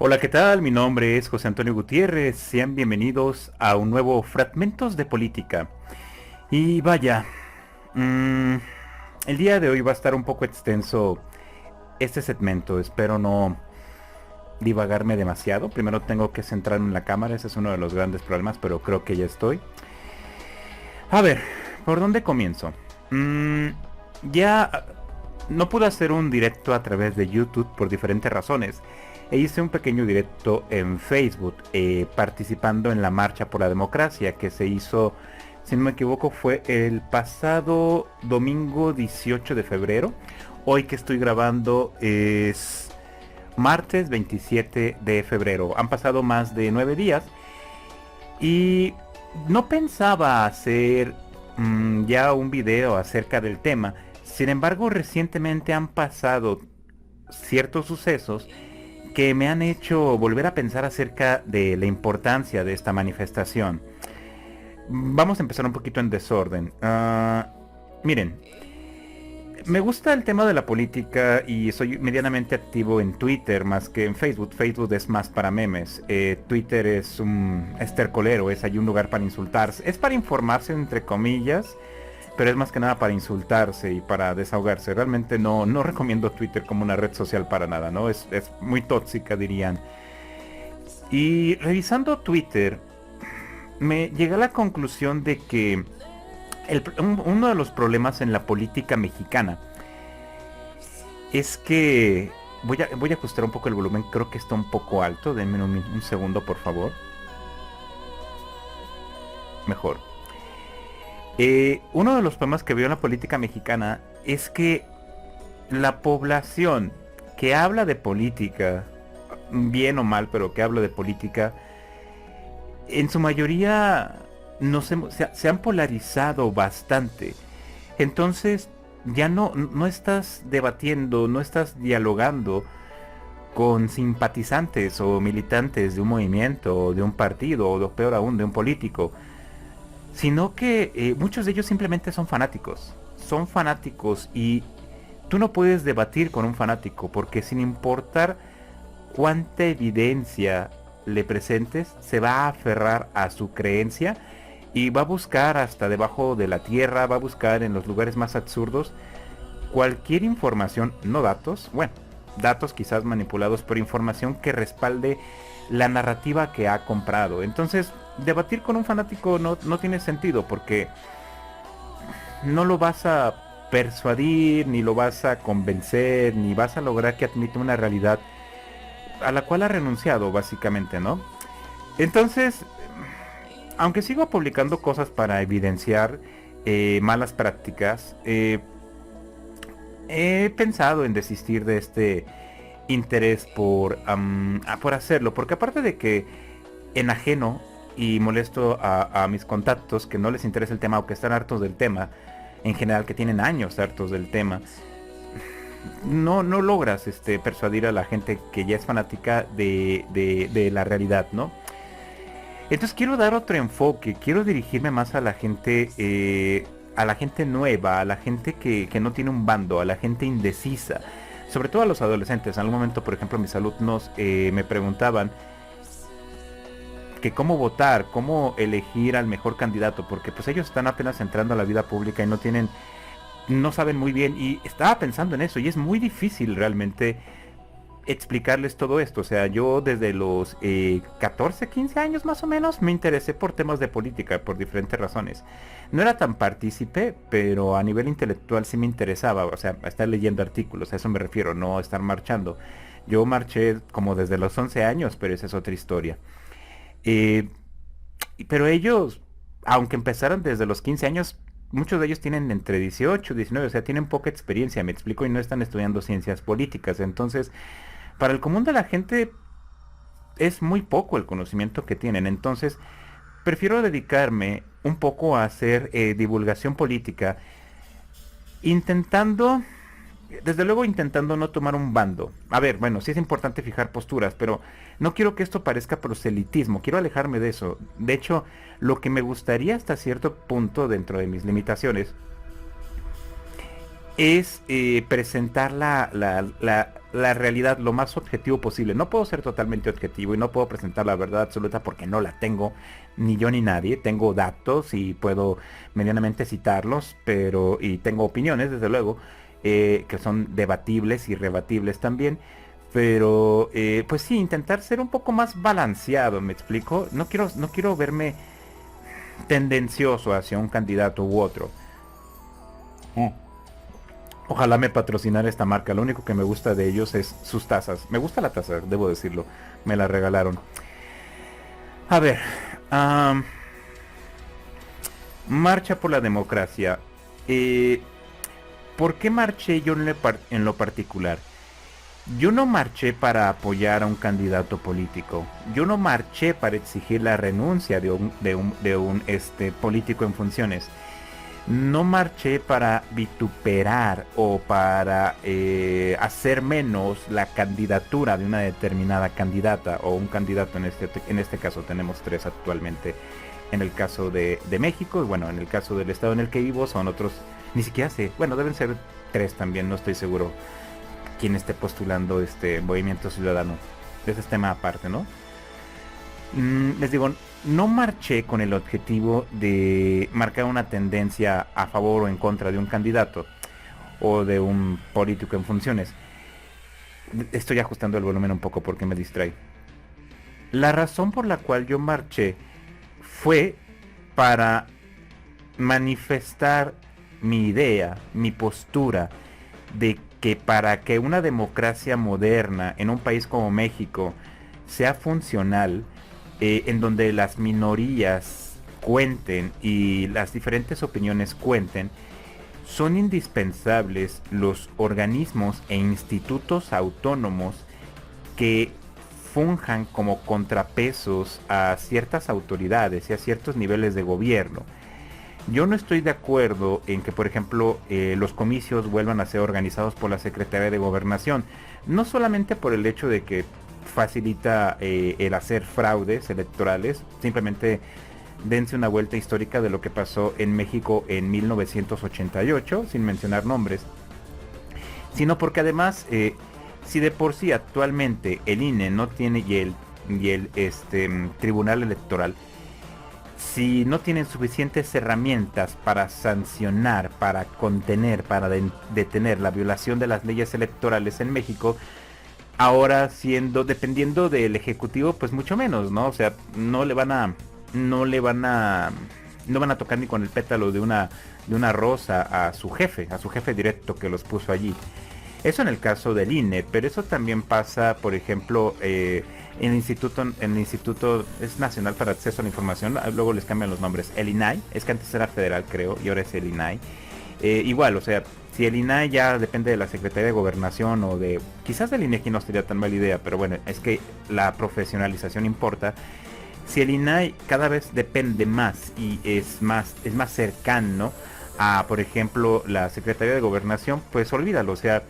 Hola, ¿qué tal? Mi nombre es José Antonio Gutiérrez. Sean bienvenidos a un nuevo Fragmentos de Política. Y vaya, mm, el día de hoy va a estar un poco extenso este segmento. Espero no divagarme demasiado. Primero tengo que centrarme en la cámara. Ese es uno de los grandes problemas, pero creo que ya estoy. A ver, ¿por dónde comienzo? Mm, ya no pude hacer un directo a través de YouTube por diferentes razones. E hice un pequeño directo en Facebook participando en la Marcha por la Democracia que se hizo, si no me equivoco, fue el pasado domingo 18 de febrero. Hoy que estoy grabando es martes 27 de febrero. Han pasado más de 9 días y no pensaba hacer ya un video acerca del tema. Sin embargo, recientemente han pasado ciertos sucesos que me han hecho volver a pensar acerca de la importancia de esta manifestación. Vamos a empezar un poquito en desorden. Miren, me gusta el tema de la política y soy medianamente activo en Twitter más que en Facebook. Facebook es más para memes. Twitter es un estercolero, es ahí un lugar para insultarse. Es para informarse entre comillas, pero es más que nada para insultarse y para desahogarse. Realmente no recomiendo Twitter como una red social para nada, ¿no? Es muy tóxica, dirían. Y revisando Twitter, me llegué a la conclusión de que uno de los problemas en la política mexicana es que... voy a ajustar un poco el volumen, creo que está un poco alto. Denme un segundo, por favor. Mejor. Uno de los problemas que veo en la política mexicana es que la población que habla de política, bien o mal, pero que habla de política, en su mayoría se han polarizado bastante. Entonces ya no estás debatiendo, no estás dialogando con simpatizantes o militantes de un movimiento o de un partido o peor aún de un político, sino que muchos de ellos simplemente son fanáticos. Son fanáticos y tú no puedes debatir con un fanático porque sin importar cuánta evidencia le presentes, se va a aferrar a su creencia y va a buscar hasta debajo de la tierra, va a buscar en los lugares más absurdos cualquier información, no datos, bueno, datos quizás manipulados, pero información que respalde la narrativa que ha comprado. Entonces, debatir con un fanático no tiene sentido porque no lo vas a persuadir, ni lo vas a convencer, ni vas a lograr que admita una realidad a la cual ha renunciado, básicamente, ¿no? Entonces, aunque sigo publicando cosas para evidenciar malas prácticas, he pensado en desistir de este interés por hacerlo, porque aparte de que enajeno y molesto a mis contactos que no les interesa el tema o que están hartos del tema, en general que tienen años hartos del tema, no logras persuadir a la gente que ya es fanática de la realidad, ¿no? Entonces quiero dar otro enfoque, quiero dirigirme más a la gente nueva, a la gente que no tiene un bando, a la gente indecisa, sobre todo a los adolescentes. En algún momento, por ejemplo, mis alumnos me preguntaban que cómo votar, cómo elegir al mejor candidato, porque pues ellos están apenas entrando a la vida pública y no saben muy bien, y estaba pensando en eso, y es muy difícil realmente explicarles todo esto. O sea, yo desde los 14, 15 años más o menos me interesé por temas de política por diferentes razones. No era tan partícipe, pero a nivel intelectual sí me interesaba, o sea, estar leyendo artículos, a eso me refiero, no estar marchando. Yo marché como desde los 11 años, pero esa es otra historia. Eh, pero ellos, aunque empezaron desde los 15 años, muchos de ellos tienen entre 18 y 19, o sea, tienen poca experiencia, me explico, y no están estudiando ciencias políticas. Entonces, para el común de la gente es muy poco el conocimiento que tienen. Entonces, prefiero dedicarme un poco a hacer divulgación política, intentando, desde luego intentando no tomar un bando. A ver, bueno, sí es importante fijar posturas, pero no quiero que esto parezca proselitismo, quiero alejarme de eso. De hecho, lo que me gustaría hasta cierto punto dentro de mis limitaciones es presentar la realidad lo más objetivo posible. No puedo ser totalmente objetivo y no puedo presentar la verdad absoluta porque no la tengo, ni yo ni nadie. Tengo datos y puedo medianamente citarlos, pero y tengo opiniones, desde luego, que son debatibles y rebatibles también. Pero pues sí, intentar ser un poco más balanceado, ¿me explico? No quiero verme tendencioso hacia un candidato u otro. Mm. Ojalá me patrocinara esta marca. Lo único que me gusta de ellos es sus tazas. Me gusta la taza, debo decirlo. Me la regalaron. A ver. am, Marcha por la democracia. Eh, ¿Por qué marché yo en lo particular? Yo no marché para apoyar a un candidato político. Yo no marché para exigir la renuncia de un político en funciones. No marché para vituperar o para hacer menos la candidatura de una determinada candidata o un candidato. En este caso tenemos tres actualmente. En el caso de México y bueno, en el caso del estado en el que vivo son otros, ni siquiera sé, bueno, deben ser tres también, no estoy seguro quién esté postulando este Movimiento Ciudadano. Ese es tema aparte, ¿no? Les digo, no marché con el objetivo de marcar una tendencia a favor o en contra de un candidato o de un político en funciones. Estoy ajustando el volumen un poco porque me distrae. La razón por la cual yo marché fue para manifestar mi idea, mi postura de que para que una democracia moderna en un país como México sea funcional, en donde las minorías cuenten y las diferentes opiniones cuenten, son indispensables los organismos e institutos autónomos que funjan como contrapesos a ciertas autoridades y a ciertos niveles de gobierno. Yo no estoy de acuerdo en que, por ejemplo, los comicios vuelvan a ser organizados por la Secretaría de Gobernación. No solamente por el hecho de que facilita el hacer fraudes electorales, simplemente dense una vuelta histórica de lo que pasó en México en 1988, sin mencionar nombres, sino porque además, si de por sí actualmente el INE no tiene y el Tribunal Electoral, si no tienen suficientes herramientas para sancionar, para contener, para detener la violación de las leyes electorales en México, ahora dependiendo del ejecutivo, pues mucho menos, ¿no? O sea, no van a tocar ni con el pétalo de una rosa a su jefe directo que los puso allí. Eso en el caso del INE, pero eso también pasa, por ejemplo, en el Instituto es Nacional para Acceso a la Información, luego les cambian los nombres, el INAI, es que antes era federal creo, y ahora es el INAI. Igual, o sea, si el INAI ya depende de la Secretaría de Gobernación o quizás del INEGI no sería tan mala idea, pero bueno, es que la profesionalización importa. Si el INAI cada vez depende más y es más cercano a, por ejemplo, la Secretaría de Gobernación, pues olvídalo, o sea,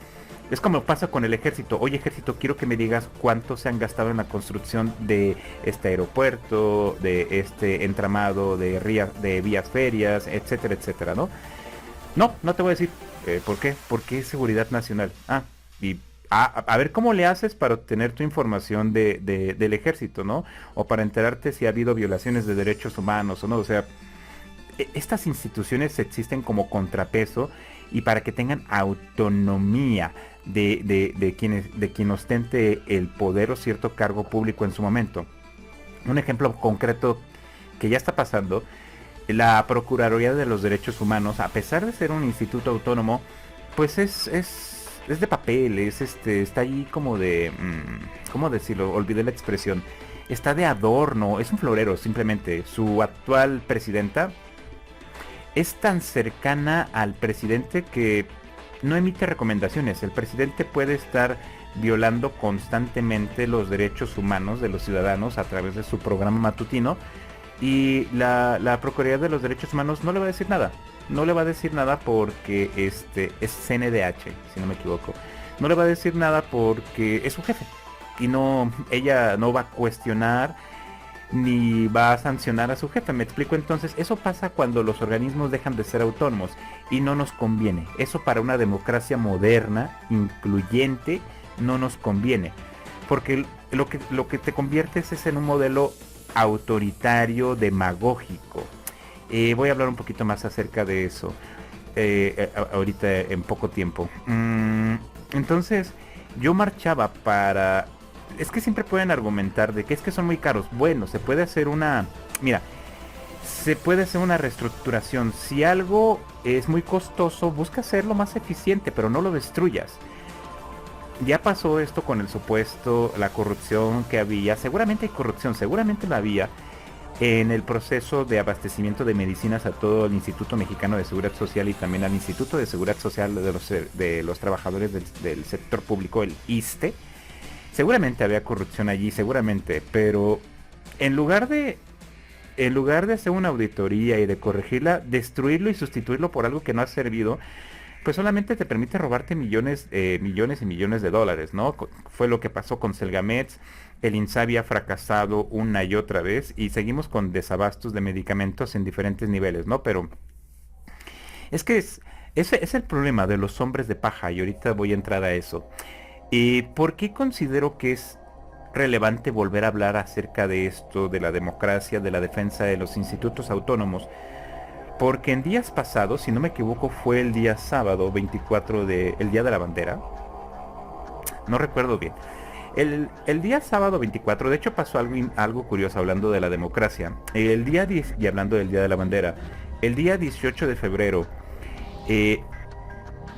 es como pasa con el ejército. Oye, ejército, quiero que me digas cuánto se han gastado en la construcción de este aeropuerto, de este entramado de vías ferias, etcétera, etcétera, ¿no? No te voy a decir. ¿Por qué? Porque es seguridad nacional. Y a ver cómo le haces para obtener tu información del ejército, ¿no? O para enterarte si ha habido violaciones de derechos humanos o no. O sea, estas instituciones existen como contrapeso y para que tengan autonomía de quien ostente el poder o cierto cargo público en su momento. Un ejemplo concreto que ya está pasando: la Procuraduría de los Derechos Humanos, a pesar de ser un instituto autónomo, pues es de papel, está ahí como de, ¿cómo decirlo? Olvidé la expresión. Está de adorno, es un florero simplemente. Su actual presidenta es tan cercana al presidente que no emite recomendaciones. El presidente puede estar violando constantemente los derechos humanos de los ciudadanos a través de su programa matutino, y la Procuraduría de los Derechos Humanos no le va a decir nada. No le va a decir nada porque es CNDH, si no me equivoco. No le va a decir nada porque es su jefe. Y ella no va a cuestionar ni va a sancionar a su jefe. Me explico. Entonces, eso pasa cuando los organismos dejan de ser autónomos y no nos conviene. Eso para una democracia moderna, incluyente, no nos conviene. Porque lo que te conviertes es en un modelo autoritario, demagógico. Voy a hablar un poquito más acerca de eso ahorita en poco tiempo. Entonces, yo marchaba para... Es que siempre pueden argumentar de que es que son muy caros. Bueno, se puede hacer una... Mira, se puede hacer una reestructuración. Si algo es muy costoso, busca hacerlo más eficiente, pero no lo destruyas. Ya pasó esto con el supuesto, la corrupción que había. Seguramente hay corrupción, seguramente la había en el proceso de abastecimiento de medicinas a todo el Instituto Mexicano de Seguridad Social y también al Instituto de Seguridad Social de los trabajadores del sector público, el ISSSTE. Seguramente había corrupción allí, seguramente, pero en lugar de hacer una auditoría y de corregirla, destruirlo y sustituirlo por algo que no ha servido, pues solamente te permite robarte millones y millones de dólares, ¿no? Fue lo que pasó con Selgamex. El INSABI ha fracasado una y otra vez y seguimos con desabastos de medicamentos en diferentes niveles, ¿no? Pero es que ese es el problema de los hombres de paja y ahorita voy a entrar a eso. ¿Por qué considero que es relevante volver a hablar acerca de esto, de la democracia, de la defensa de los institutos autónomos? Porque en días pasados, si no me equivoco, fue el día sábado 24 el día de la bandera. No recuerdo bien. El día sábado 24, de hecho pasó algo curioso hablando de la democracia. El día 10, y hablando del día de la bandera, el día 18 de febrero,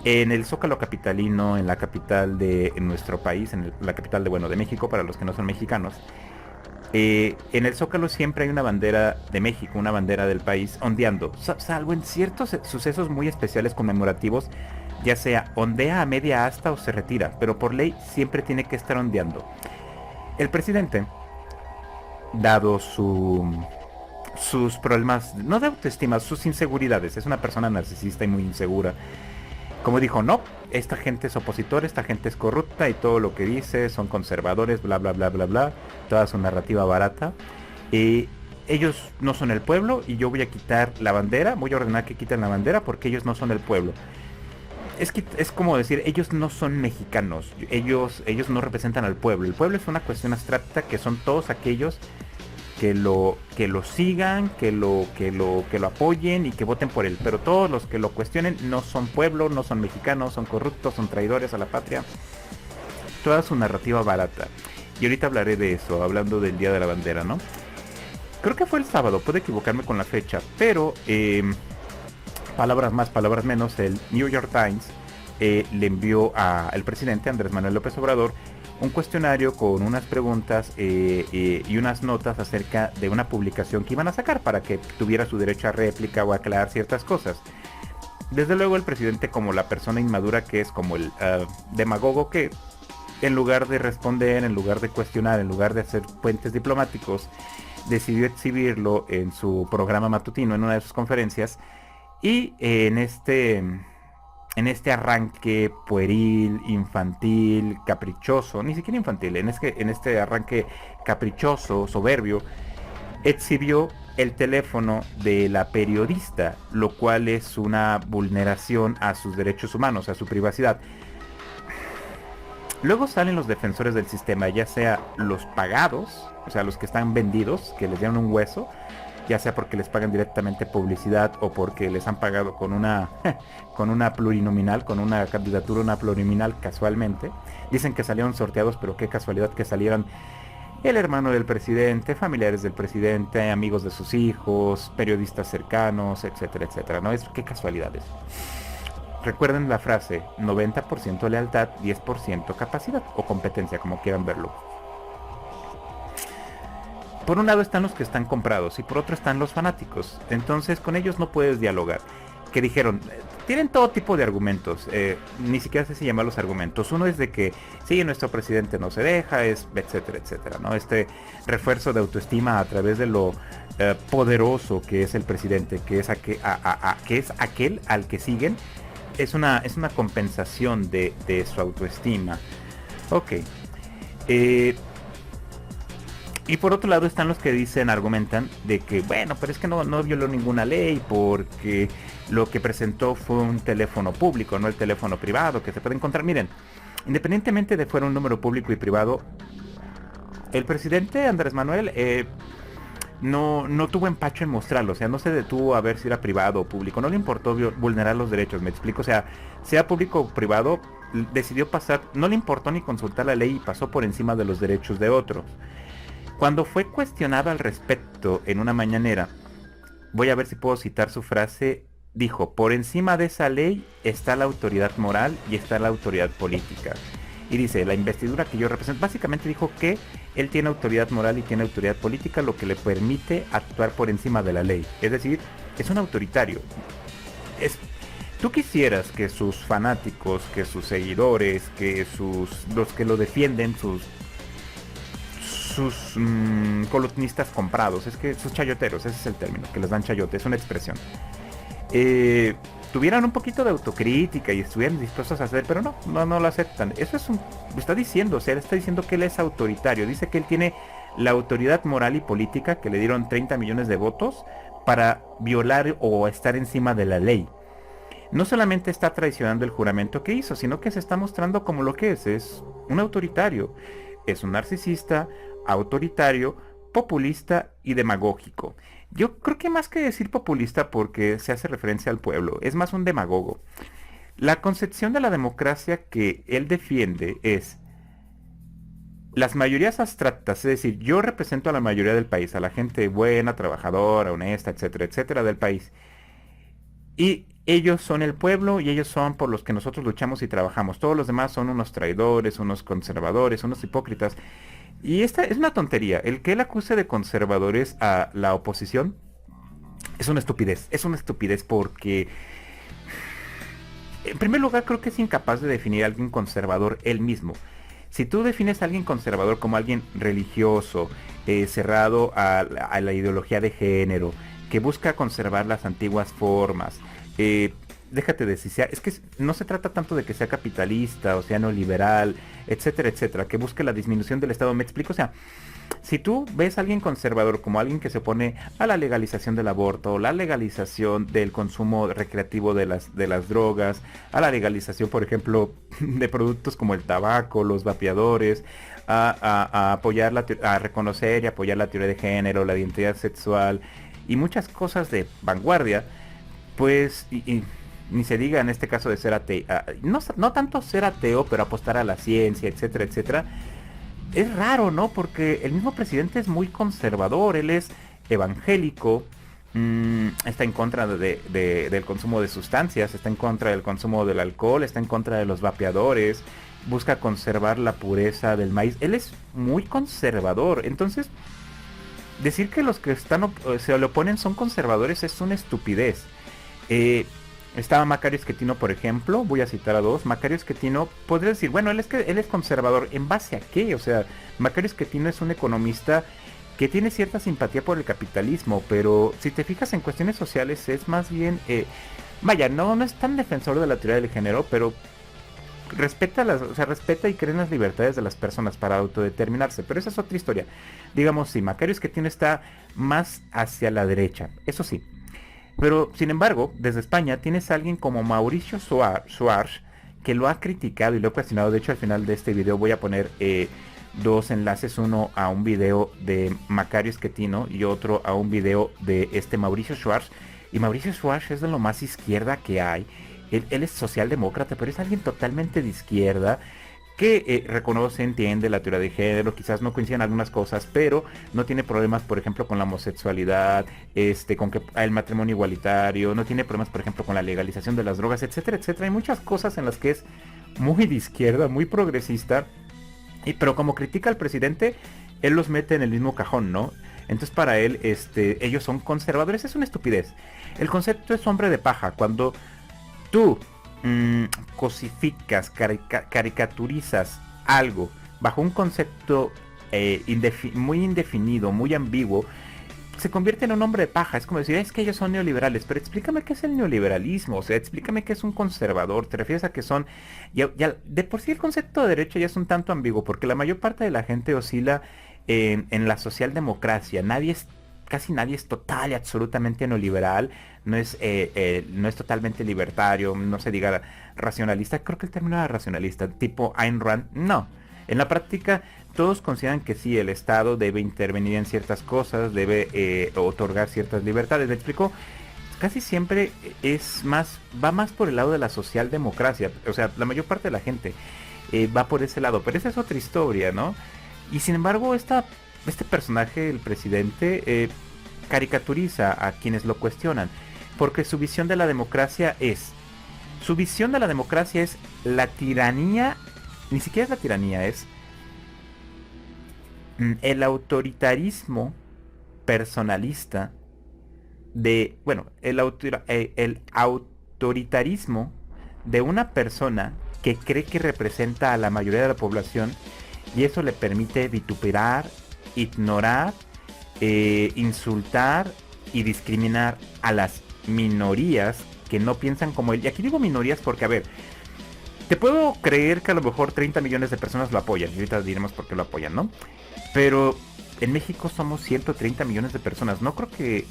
en el Zócalo capitalino, en la capital de nuestro país, la capital de México, para los que no son mexicanos, en el Zócalo siempre hay una bandera de México, una bandera del país ondeando, salvo en ciertos sucesos muy especiales conmemorativos, ya sea ondea a media asta o se retira, pero por ley siempre tiene que estar ondeando. El presidente, dado sus problemas, no de autoestima, sus inseguridades, es una persona narcisista y muy insegura, como dijo, no, esta gente es opositora, esta gente es corrupta y todo lo que dice son conservadores, bla bla bla bla bla, toda su narrativa barata. Ellos no son el pueblo y yo voy a quitar la bandera, voy a ordenar que quiten la bandera porque ellos no son el pueblo. Es como decir, ellos no son mexicanos, ellos no representan al pueblo. El pueblo es una cuestión abstracta que son todos aquellos que lo sigan, que lo apoyen y que voten por él. Pero todos los que lo cuestionen no son pueblo, no son mexicanos, son corruptos, son traidores a la patria. Toda su narrativa barata. Y ahorita hablaré de eso, hablando del Día de la Bandera, ¿no? Creo que fue el sábado, puedo equivocarme con la fecha, pero palabras más, palabras menos, el New York Times le envió al presidente Andrés Manuel López Obrador un cuestionario con unas preguntas y unas notas acerca de una publicación que iban a sacar para que tuviera su derecho a réplica o a aclarar ciertas cosas. Desde luego el presidente, como la persona inmadura que es, como el demagogo que, en lugar de responder, en lugar de cuestionar, en lugar de hacer puentes diplomáticos, decidió exhibirlo en su programa matutino, en una de sus conferencias, y en este arranque pueril, infantil, caprichoso, ni siquiera infantil, en este arranque caprichoso, soberbio, exhibió el teléfono de la periodista, lo cual es una vulneración a sus derechos humanos, a su privacidad. Luego salen los defensores del sistema, ya sea los pagados, o sea, los que están vendidos, que les dieron un hueso, ya sea porque les pagan directamente publicidad o porque les han pagado con una plurinominal, con una candidatura, una plurinominal casualmente. Dicen que salieron sorteados, pero qué casualidad que salieran el hermano del presidente, familiares del presidente, amigos de sus hijos, periodistas cercanos, etcétera, etcétera, ¿no? Qué casualidades. Recuerden la frase, 90% lealtad, 10% capacidad o competencia, como quieran verlo. Por un lado están los que están comprados y por otro están los fanáticos. Entonces con ellos no puedes dialogar. Que dijeron, tienen todo tipo de argumentos. Ni siquiera sé si llamar los argumentos. Uno es de que sí, nuestro presidente no se deja, etcétera, etcétera, ¿no? Este refuerzo de autoestima a través de lo poderoso que es el presidente, que es aquel al que siguen, es una compensación de su autoestima. Ok. Y por otro lado están los que dicen, argumentan, de que, bueno, pero es que no violó ninguna ley porque lo que presentó fue un teléfono público, no el teléfono privado que se puede encontrar. Miren, independientemente de fuera un número público y privado, el presidente Andrés Manuel no tuvo empacho en mostrarlo, o sea, no se detuvo a ver si era privado o público, no le importó vulnerar los derechos, me explico, o sea, sea público o privado, decidió pasar, no le importó ni consultar la ley y pasó por encima de los derechos de otros. Cuando fue cuestionado al respecto en una mañanera, voy a ver si puedo citar su frase, dijo, por encima de esa ley está la autoridad moral y está la autoridad política. Y dice, la investidura que yo represento, básicamente dijo que él tiene autoridad moral y tiene autoridad política, lo que le permite actuar por encima de la ley. Es decir, es un autoritario. Tú quisieras que sus fanáticos, que sus seguidores, que los que lo defienden, sus columnistas comprados, es que sus chayoteros, ese es el término, que les dan chayote, es una expresión. Tuvieran un poquito de autocrítica y estuvieran dispuestos a hacer, pero no lo aceptan. Eso está diciendo, o sea, él está diciendo que él es autoritario, dice que él tiene la autoridad moral y política que le dieron 30 millones de votos para violar o estar encima de la ley. No solamente está traicionando el juramento que hizo, sino que se está mostrando como lo que es un autoritario, es un narcisista, autoritario, populista y demagógico. Yo creo que más que decir populista porque se hace referencia al pueblo, es más un demagogo. La concepción de la democracia que él defiende es las mayorías abstractas, es decir, yo represento a la mayoría del país, a la gente buena, trabajadora, honesta, etcétera, etcétera del país. Y ellos son el pueblo y ellos son por los que nosotros luchamos y trabajamos. Todos los demás son unos traidores, unos conservadores, unos hipócritas. Y esta es una tontería. El que él acuse de conservadores a la oposición es una estupidez. Es una estupidez porque, en primer lugar, creo que es incapaz de definir a alguien conservador él mismo. Si tú defines a alguien conservador como alguien religioso, cerrado a la ideología de género, que busca conservar las antiguas formas, déjate de si sea, es que no se trata tanto de que sea capitalista o sea neoliberal, etcétera, etcétera, que busque la disminución del Estado, me explico, o sea, si tú ves a alguien conservador como alguien que se opone a la legalización del aborto, la legalización del consumo recreativo de las drogas, a la legalización, por ejemplo, de productos como el tabaco, los vapeadores, a apoyar a reconocer y apoyar la teoría de género, la identidad sexual y muchas cosas de vanguardia, pues, y ni se diga en este caso de ser ateo, no tanto ser ateo, pero apostar a la ciencia, etcétera, etcétera. Es raro, ¿no? Porque el mismo presidente es muy conservador, él es evangélico, está en contra del consumo de sustancias, está en contra del consumo del alcohol, está en contra de los vapeadores, busca conservar la pureza del maíz. Él es muy conservador, entonces decir que los que se le oponen son conservadores es una estupidez. Estaba Macario Schettino, por ejemplo, voy a citar a dos. Macario Schettino, podría decir, bueno, él es conservador, ¿en base a qué? O sea, Macario Schettino es un economista que tiene cierta simpatía por el capitalismo, pero si te fijas en cuestiones sociales es más bien, vaya, no es tan defensor de la teoría del género, pero respeta y cree en las libertades de las personas para autodeterminarse, pero esa es otra historia. Digamos, sí, Macario Schettino está más hacia la derecha, eso sí. Pero, sin embargo, desde España tienes a alguien como Mauricio Suárez, que lo ha criticado y lo ha cuestionado. De hecho, al final de este video voy a poner dos enlaces, uno a un video de Macario Schettino y otro a un video de este Mauricio Suárez. Y Mauricio Suárez es de lo más izquierda que hay. Él es socialdemócrata, pero es alguien totalmente de izquierda, que reconoce, entiende la teoría de género, quizás no coinciden algunas cosas, pero no tiene problemas, por ejemplo, con la homosexualidad, con que el matrimonio igualitario, no tiene problemas, por ejemplo, con la legalización de las drogas, etcétera, etcétera. Hay muchas cosas en las que es muy de izquierda, muy progresista, pero como critica al presidente, él los mete en el mismo cajón, ¿no? Entonces para él, ellos son conservadores, es una estupidez. El concepto es hombre de paja, cuando tú cosificas, caricaturizas algo bajo un concepto muy indefinido, muy ambiguo, se convierte en un hombre de paja. Es como decir, es que ellos son neoliberales, pero explícame qué es el neoliberalismo, o sea, explícame qué es un conservador, te refieres a que son, ya de por sí el concepto de derecha ya es un tanto ambiguo, porque la mayor parte de la gente oscila en la socialdemocracia, casi nadie es total y absolutamente neoliberal, no es totalmente libertario, no se diga racionalista, creo que el término era racionalista, tipo Ayn Rand, no. En la práctica, todos consideran que sí, el Estado debe intervenir en ciertas cosas, debe otorgar ciertas libertades. ¿Me explico? Casi siempre va más por el lado de la socialdemocracia. O sea, la mayor parte de la gente va por ese lado. Pero esa es otra historia, ¿no? Y sin embargo, este personaje, el presidente, caricaturiza a quienes lo cuestionan. Porque su visión de la democracia es la tiranía, ni siquiera es la tiranía, es el autoritarismo personalista el autoritarismo de una persona que cree que representa a la mayoría de la población y eso le permite vituperar, ignorar, insultar y discriminar a las minorías que no piensan como él. Y aquí digo minorías porque, a ver, te puedo creer que a lo mejor 30 millones de personas lo apoyan, y ahorita diremos por qué lo apoyan, ¿no? Pero en México somos 130 millones de personas. No creo que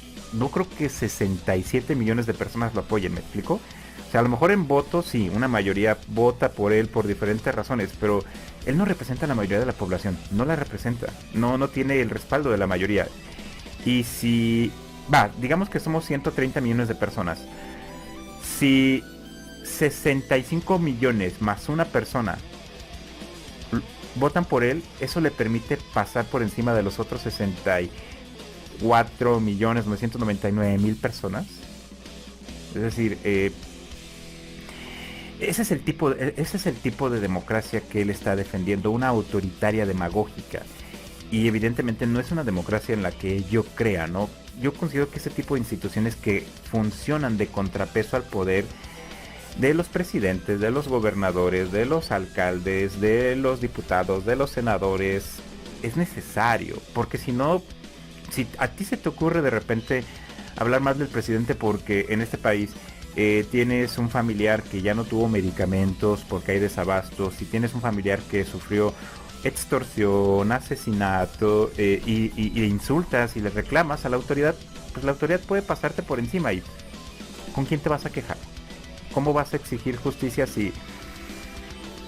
67 millones de personas lo apoyen, ¿me explico? O sea, a lo mejor en votos sí, una mayoría vota por él por diferentes razones, pero él no representa a la mayoría de la población, no la representa, no tiene el respaldo de la mayoría. Y si, digamos que somos 130 millones de personas, si 65 millones más una persona votan por él, eso le permite pasar por encima de los otros 64.999.000 personas. Es decir, ese es el tipo de democracia que él está defendiendo, una autoritaria demagógica. Y evidentemente no es una democracia en la que yo crea, ¿no? Yo considero que ese tipo de instituciones que funcionan de contrapeso al poder de los presidentes, de los gobernadores, de los alcaldes, de los diputados, de los senadores, es necesario, porque si no, si a ti se te ocurre de repente hablar más del presidente porque en este país tienes un familiar que ya no tuvo medicamentos porque hay desabastos, si tienes un familiar que sufrió extorsión, asesinato y insultas y le reclamas a la autoridad, pues la autoridad puede pasarte por encima. ¿Y con quién te vas a quejar? ¿Cómo vas a exigir justicia si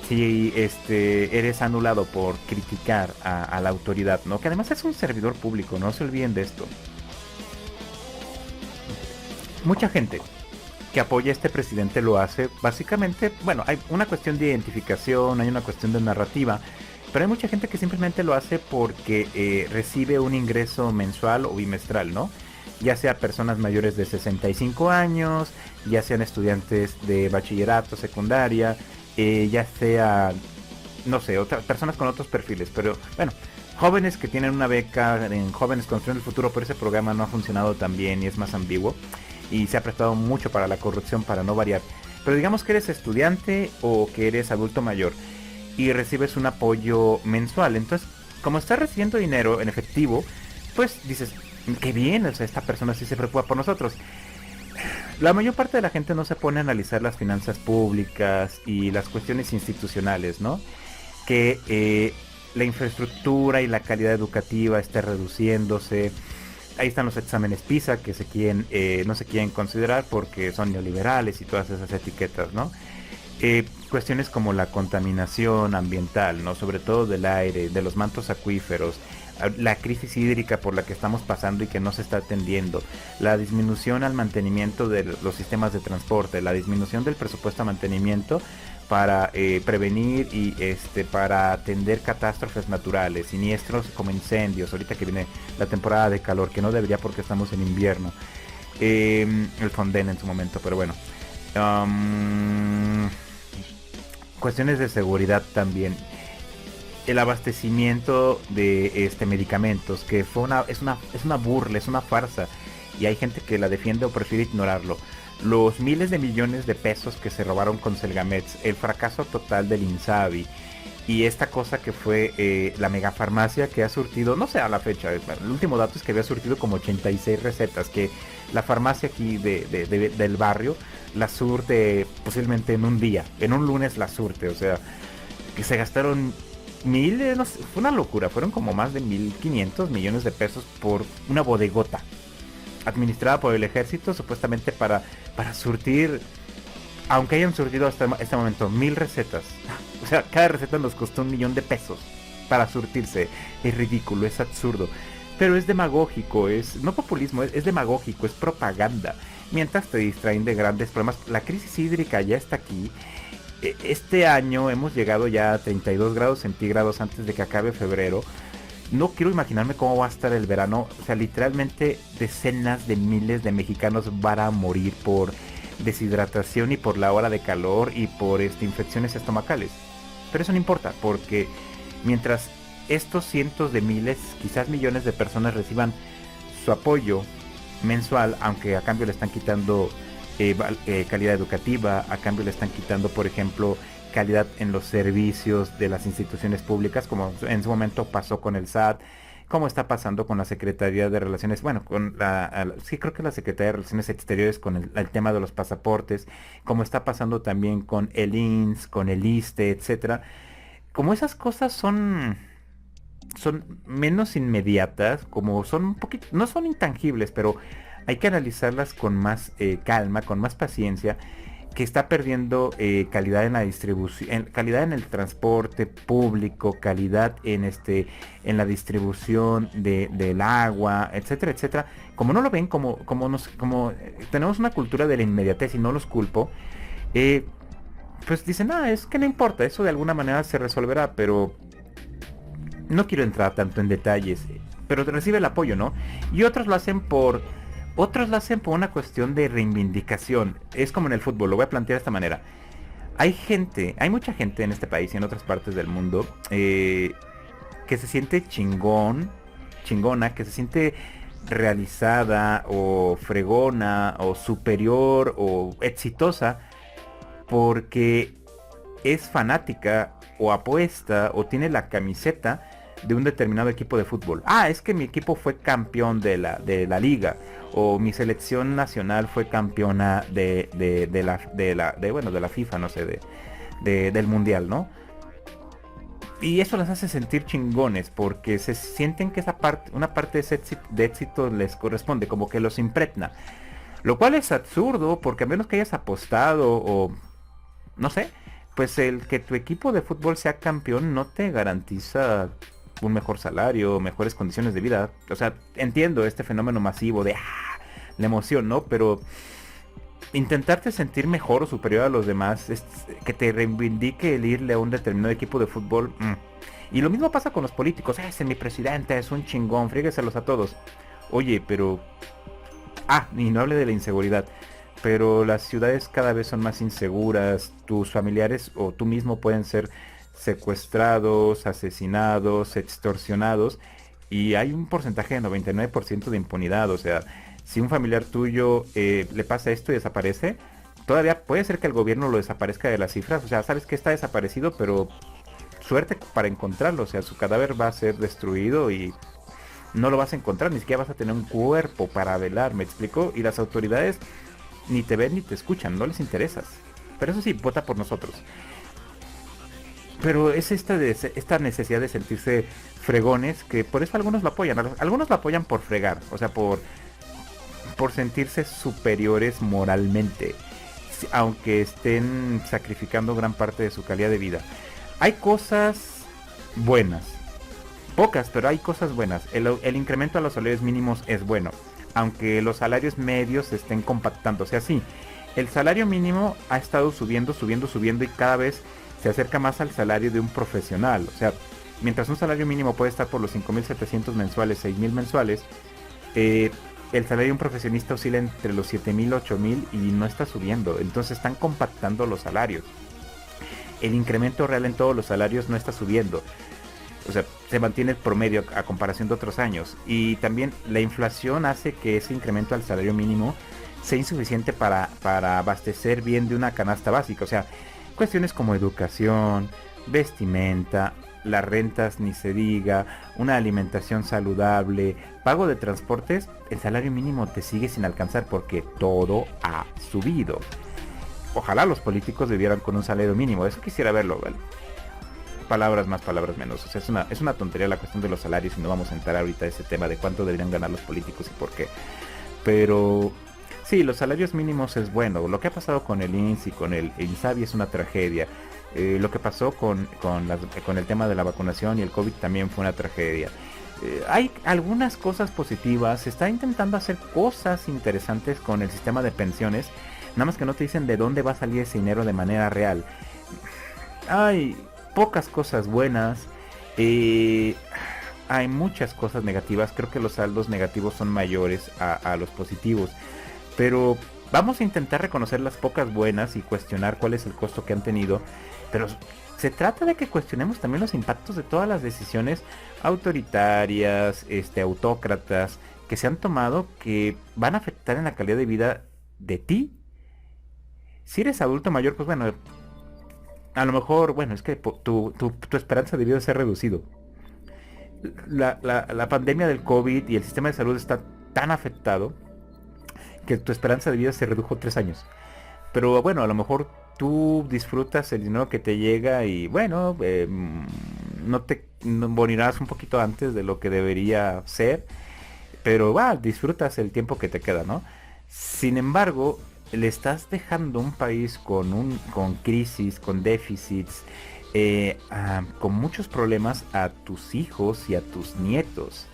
eres anulado por criticar a la autoridad, ¿no? Que además es un servidor público, no se olviden de esto. Mucha gente que apoya a este presidente lo hace básicamente, bueno, hay una cuestión de identificación, hay una cuestión de narrativa, pero hay mucha gente que simplemente lo hace porque recibe un ingreso mensual o bimestral, ¿no? Ya sea personas mayores de 65 años, ya sean estudiantes de bachillerato, secundaria, ya sea, no sé, otras personas con otros perfiles, pero bueno, jóvenes que tienen una beca en Jóvenes Construyendo el Futuro, pero ese programa no ha funcionado tan bien y es más ambiguo y se ha prestado mucho para la corrupción, para no variar. Pero digamos que eres estudiante o que eres adulto mayor y recibes un apoyo mensual, entonces como estás recibiendo dinero en efectivo, pues dices, qué bien, o sea, esta persona sí se preocupa por nosotros. La mayor parte de la gente no se pone a analizar las finanzas públicas y las cuestiones institucionales, ¿no? Que la infraestructura y la calidad educativa esté reduciéndose. Ahí están los exámenes PISA que no se quieren considerar porque son neoliberales y todas esas etiquetas, ¿no? Cuestiones como la contaminación ambiental, ¿no? Sobre todo del aire, de los mantos acuíferos, la crisis hídrica por la que estamos pasando y que no se está atendiendo, la disminución al mantenimiento de los sistemas de transporte, la disminución del presupuesto a mantenimiento para prevenir y para atender catástrofes naturales, siniestros como incendios, ahorita que viene la temporada de calor, que no debería porque estamos en invierno, el Fonden en su momento, pero bueno, cuestiones de seguridad también, el abastecimiento de medicamentos, que es una burla, es una farsa, y hay gente que la defiende o prefiere ignorarlo. Los miles de millones de pesos que se robaron con Selgamex, el fracaso total del Insabi, y esta cosa que fue la megafarmacia que ha surtido, no sé a la fecha, el último dato es que había surtido como 86 recetas, que la farmacia aquí del barrio la surte posiblemente en un día, en un lunes la surte, o sea, que se gastaron No sé, fue una locura, fueron como más de 1.500 millones de pesos por una bodegota administrada por el ejército, supuestamente para surtir, aunque hayan surtido hasta este momento 1.000 recetas. O sea, cada receta nos costó 1.000.000 de pesos para surtirse. Es ridículo, es absurdo. Pero es demagógico, es no populismo, es demagógico, es propaganda. Mientras te distraen de grandes problemas. La crisis hídrica ya está aquí. Este año hemos llegado ya a 32 grados centígrados antes de que acabe febrero. No quiero imaginarme cómo va a estar el verano. O sea, literalmente decenas de miles de mexicanos van a morir por deshidratación y por la ola de calor y por infecciones estomacales. Pero eso no importa, porque mientras estos cientos de miles, quizás millones de personas reciban su apoyo mensual, aunque a cambio le están quitando calidad educativa, a cambio le están quitando, por ejemplo, calidad en los servicios de las instituciones públicas, como en su momento pasó con el SAT, como está pasando con la Secretaría de Relaciones, bueno, sí creo que la Secretaría de Relaciones Exteriores con el tema de los pasaportes, como está pasando también con el INSS, con el ISSSTE, etcétera. Como esas cosas son menos inmediatas, como son un poquito, no son intangibles, pero hay que analizarlas con más calma, con más paciencia, que está perdiendo calidad en la distribución, calidad en el transporte público, calidad en la distribución del agua, etcétera, etcétera. Como no lo ven, como tenemos una cultura de la inmediatez y no los culpo, pues dicen, es que no importa, eso de alguna manera se resolverá, pero no quiero entrar tanto en detalles, pero recibe el apoyo, ¿no? Y otros lo hacen por una cuestión de reivindicación. Es como en el fútbol, lo voy a plantear de esta manera. Hay mucha gente en este país y en otras partes del mundo que se siente chingona, que se siente realizada o fregona o superior o exitosa porque es fanática o apuesta o tiene la camiseta de un determinado equipo de fútbol. Es que mi equipo fue campeón de la liga, o mi selección nacional fue campeona de la FIFA, no sé, del mundial, ¿no? Y eso les hace sentir chingones porque se sienten que una parte de ese de éxito les corresponde, como que los impregna. Lo cual es absurdo porque a menos que hayas apostado o no sé, pues el que tu equipo de fútbol sea campeón no te garantiza un mejor salario, mejores condiciones de vida. O sea, entiendo este fenómeno masivo de la emoción, ¿no? Pero intentarte sentir mejor o superior a los demás, que te reivindique el irle a un determinado equipo de fútbol. Y lo mismo pasa con los políticos. Ese es mi presidente, es un chingón, frígueselos a todos. Oye, pero... y no hable de la inseguridad. Pero las ciudades cada vez son más inseguras. Tus familiares o tú mismo pueden ser secuestrados, asesinados, extorsionados. Y hay un porcentaje de 99% de impunidad. O sea, si un familiar tuyo le pasa esto y desaparece, todavía puede ser que el gobierno lo desaparezca de las cifras. O sea, sabes que está desaparecido, pero suerte para encontrarlo. O sea, su cadáver va a ser destruido y no lo vas a encontrar. Ni siquiera vas a tener un cuerpo para velar, ¿me explico? Y las autoridades ni te ven ni te escuchan, no les interesas. Pero eso sí, vota por nosotros. Pero es esta necesidad de sentirse fregones, que por eso algunos lo apoyan. Algunos lo apoyan por fregar, o sea, por sentirse superiores moralmente, aunque estén sacrificando gran parte de su calidad de vida. Hay cosas buenas, pocas, pero hay cosas buenas. El incremento a los salarios mínimos es bueno, aunque los salarios medios se estén compactando. O sea, sí, el salario mínimo ha estado subiendo y cada vez se acerca más al salario de un profesional. O sea, mientras un salario mínimo puede estar por los 5.700 mensuales, 6.000 mensuales, el salario de un profesionista oscila entre los 7.000, 8.000 y no está subiendo. Entonces están compactando los salarios. El incremento real en todos los salarios no está subiendo. O sea, se mantiene el promedio a comparación de otros años. Y también la inflación hace que ese incremento al salario mínimo sea insuficiente para abastecer bien de una canasta básica. O sea, cuestiones como educación, vestimenta, las rentas ni se diga, una alimentación saludable, pago de transportes, el salario mínimo te sigue sin alcanzar porque todo ha subido. Ojalá los políticos vivieran con un salario mínimo, eso quisiera verlo, ¿vale? más, palabras menos. O sea, es una tontería la cuestión de los salarios y no vamos a entrar ahorita a ese tema de cuánto deberían ganar los políticos y por qué. Pero sí, los salarios mínimos es bueno. Lo que ha pasado con el INSS y con el INSABI es una tragedia. Lo que pasó con el tema de la vacunación y el COVID también fue una tragedia. Hay algunas cosas positivas. Se está intentando hacer cosas interesantes con el sistema de pensiones. Nada más que no te dicen de dónde va a salir ese dinero de manera real. Hay pocas cosas buenas. Hay muchas cosas negativas. Creo que los saldos negativos son mayores a los positivos. Pero vamos a intentar reconocer las pocas buenas y cuestionar cuál es el costo que han tenido. Pero se trata de que cuestionemos también los impactos de todas las decisiones autoritarias, autócratas, que se han tomado, que van a afectar en la calidad de vida de ti. Si eres adulto mayor, pues bueno, a lo mejor, bueno, es que tu esperanza de vida se ha reducido. La pandemia del COVID y el sistema de salud está tan afectado que tu esperanza de vida se redujo 3 años. Pero bueno, a lo mejor tú disfrutas el dinero que te llega y bueno, no morirás un poquito antes de lo que debería ser, pero disfrutas el tiempo que te queda, ¿no? Sin embargo, le estás dejando un país con crisis, con déficits, con muchos problemas a tus hijos y a tus nietos.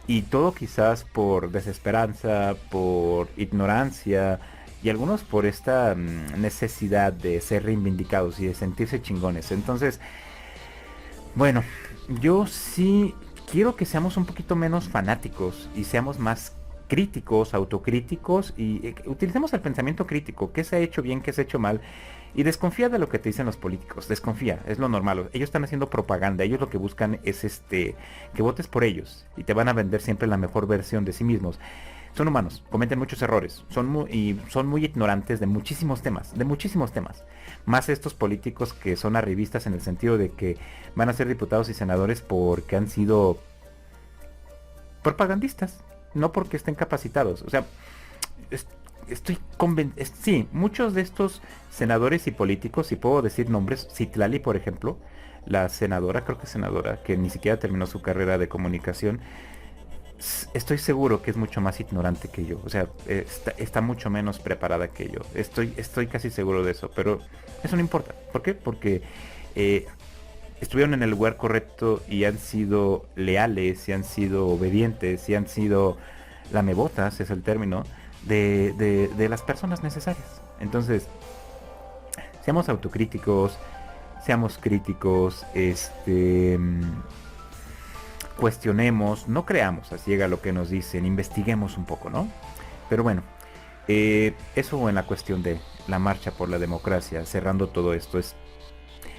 Y todo quizás por desesperanza, por ignorancia y algunos por esta necesidad de ser reivindicados y de sentirse chingones. Entonces, bueno, yo sí quiero que seamos un poquito menos fanáticos y seamos más críticos, autocríticos y utilicemos el pensamiento crítico, qué se ha hecho bien, qué se ha hecho mal, y desconfía de lo que te dicen los políticos, desconfía, es lo normal. Ellos están haciendo propaganda, ellos lo que buscan es que votes por ellos y te van a vender siempre la mejor versión de sí mismos. Son humanos, cometen muchos errores, son muy ignorantes de muchísimos temas, más estos políticos que son arribistas en el sentido de que van a ser diputados y senadores porque han sido propagandistas, no porque estén capacitados. O sea, sí, muchos de estos senadores y políticos, si puedo decir nombres, Citlali, por ejemplo, la senadora, creo que senadora, que ni siquiera terminó su carrera de comunicación, estoy seguro que es mucho más ignorante que yo. O sea, está mucho menos preparada que yo. Estoy casi seguro de eso, pero eso no importa. ¿Por qué? Porque estuvieron en el lugar correcto y han sido leales, y han sido obedientes, y han sido lamebotas, es el término, de las personas necesarias. Entonces, seamos autocríticos, seamos críticos, cuestionemos, no creamos a ciega lo que nos dicen, investiguemos un poco, ¿no? Pero bueno, eso en la cuestión de la marcha por la democracia, cerrando todo esto,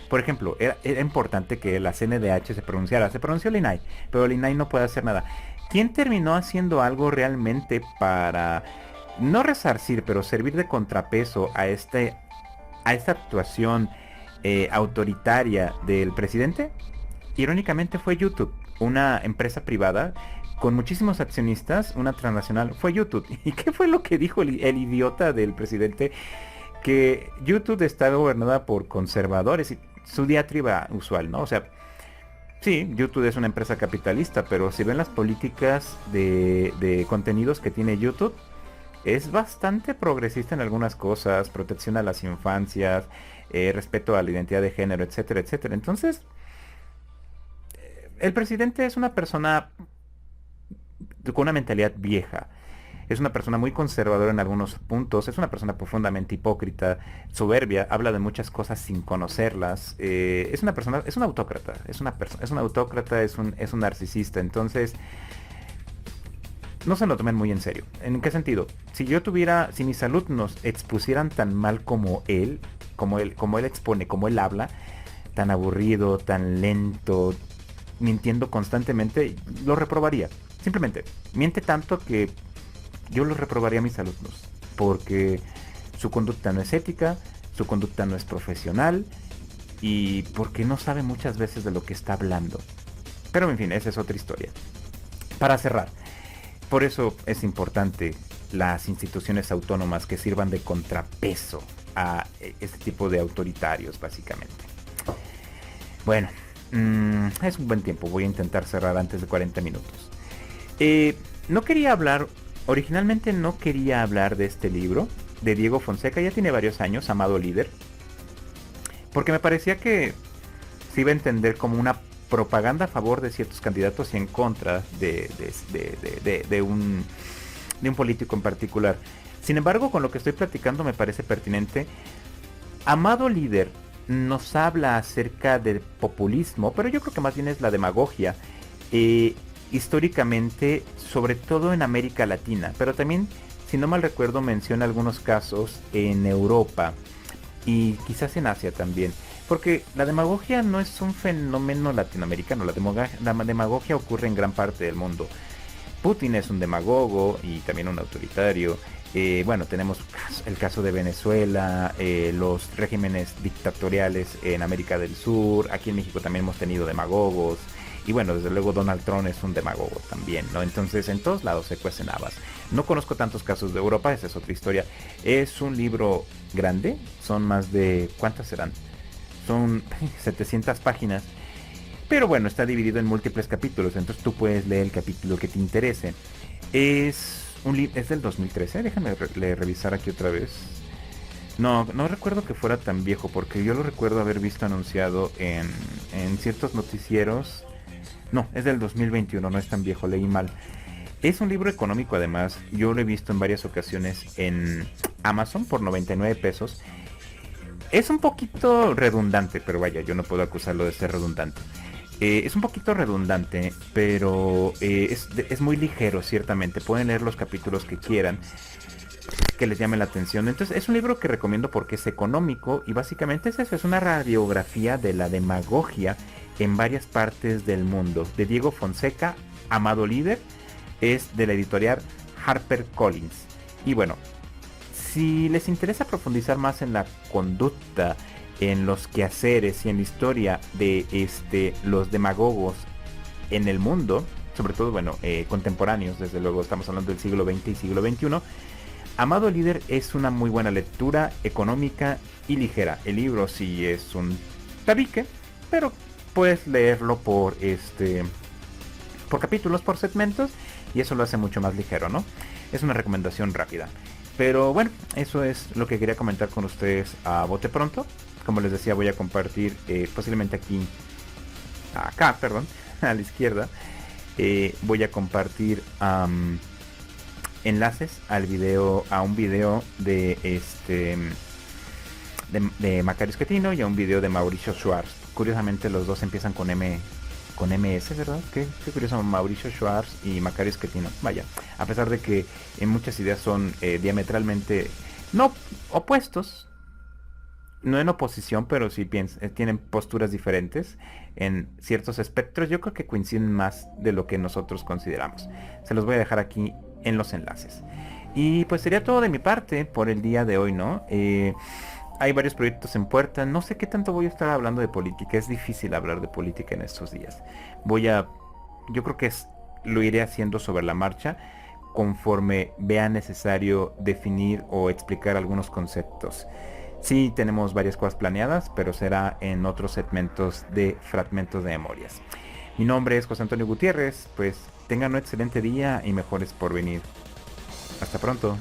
por ejemplo, era importante que la CNDH se pronunciara. Se pronunció el INAI, pero el INAI no puede hacer nada. ¿Quién terminó haciendo algo realmente para no resarcir, pero servir de contrapeso a esta actuación autoritaria del presidente? Irónicamente fue YouTube, una empresa privada con muchísimos accionistas, una transnacional, fue YouTube. ¿Y qué fue lo que dijo el idiota del presidente? Que YouTube está gobernada por conservadores y su diatriba usual, ¿no? O sea, sí, YouTube es una empresa capitalista, pero si ven las políticas de contenidos que tiene YouTube, es bastante progresista en algunas cosas, protección a las infancias, respeto a la identidad de género, etcétera, etcétera. Entonces, el presidente es una persona con una mentalidad vieja. Es una persona muy conservadora en algunos puntos, es una persona profundamente hipócrita, soberbia, habla de muchas cosas sin conocerlas, es una persona, es un autócrata, es un autócrata, es un narcisista. Entonces, no se lo tomen muy en serio. ¿En qué sentido? Si mis alumnos expusieran tan mal como él expone, como él habla, tan aburrido, tan lento, mintiendo constantemente, lo reprobaría. Simplemente, miente tanto que yo lo reprobaría a mis alumnos, porque su conducta no es ética, su conducta no es profesional y porque no sabe muchas veces de lo que está hablando. Pero en fin, esa es otra historia. Para cerrar, por eso es importante las instituciones autónomas que sirvan de contrapeso a este tipo de autoritarios, básicamente. Bueno, es un buen tiempo. Voy a intentar cerrar antes de 40 minutos. No quería hablar, originalmente no quería hablar de este libro de Diego Fonseca, ya tiene varios años, Amado Líder, porque me parecía que se iba a entender como una propaganda a favor de ciertos candidatos y en contra de un político en particular. Sin embargo, con lo que estoy platicando me parece pertinente. Amado Líder nos habla acerca del populismo, pero yo creo que más bien es la demagogia, eh, históricamente, sobre todo en América Latina, pero también, si no mal recuerdo, menciona algunos casos en Europa y quizás en Asia también. Porque la demagogia no es un fenómeno latinoamericano, la demagogia ocurre en gran parte del mundo. Putin es un demagogo y también un autoritario. Bueno, tenemos el caso de Venezuela, los regímenes dictatoriales en América del Sur, aquí en México también hemos tenido demagogos. Y bueno, desde luego Donald Trump es un demagogo también, ¿no? Entonces en todos lados se cuecen habas. No conozco tantos casos de Europa, esa es otra historia. Es un libro grande, son más de... ¿Cuántas serán? Son 700 páginas. Pero bueno, está dividido en múltiples capítulos, entonces tú puedes leer el capítulo que te interese. Es del 2013, déjame revisar aquí otra vez. No, no recuerdo que fuera tan viejo, porque yo lo recuerdo haber visto anunciado en ciertos noticieros. No, es del 2021, no es tan viejo, leí mal. Es un libro económico además, yo lo he visto en varias ocasiones en Amazon por 99 pesos. Es un poquito redundante, pero vaya, yo no puedo acusarlo de ser redundante. Es un poquito redundante, pero es muy ligero, ciertamente. Pueden leer los capítulos que quieran, que les llame la atención. Entonces, es un libro que recomiendo porque es económico y básicamente es eso, es una radiografía de la demagogia en varias partes del mundo. De Diego Fonseca, Amado Líder, es de la editorial HarperCollins. Y bueno, si les interesa profundizar más en la conducta, en los quehaceres y en la historia de los demagogos en el mundo, sobre todo, bueno, contemporáneos, desde luego estamos hablando del siglo XX y siglo XXI, Amado Líder es una muy buena lectura económica y ligera. El libro sí es un tabique, pero puedes leerlo por capítulos, por segmentos, y eso lo hace mucho más ligero, ¿no? Es una recomendación rápida. Pero bueno, eso es lo que quería comentar con ustedes a bote pronto. Como les decía, voy a compartir posiblemente acá, perdón, a la izquierda. Voy a compartir enlaces a un video de Macario Schettino y a un video de Mauricio Schwartz. Curiosamente los dos empiezan con MS, ¿verdad? Qué curioso, Mauricio Schwartz y Macario Schettino. Vaya, a pesar de que en muchas ideas son diametralmente no opuestos, no en oposición, pero sí tienen posturas diferentes en ciertos espectros. Yo creo que coinciden más de lo que nosotros consideramos. Se los voy a dejar aquí en los enlaces. Y pues sería todo de mi parte por el día de hoy, ¿no? Hay varios proyectos en puerta. No sé qué tanto voy a estar hablando de política. Es difícil hablar de política en estos días. Yo creo que lo iré haciendo sobre la marcha conforme vea necesario definir o explicar algunos conceptos. Sí, tenemos varias cosas planeadas, pero será en otros segmentos de Fragmentos de Memorias. Mi nombre es José Antonio Gutiérrez, pues tengan un excelente día y mejores por venir. Hasta pronto.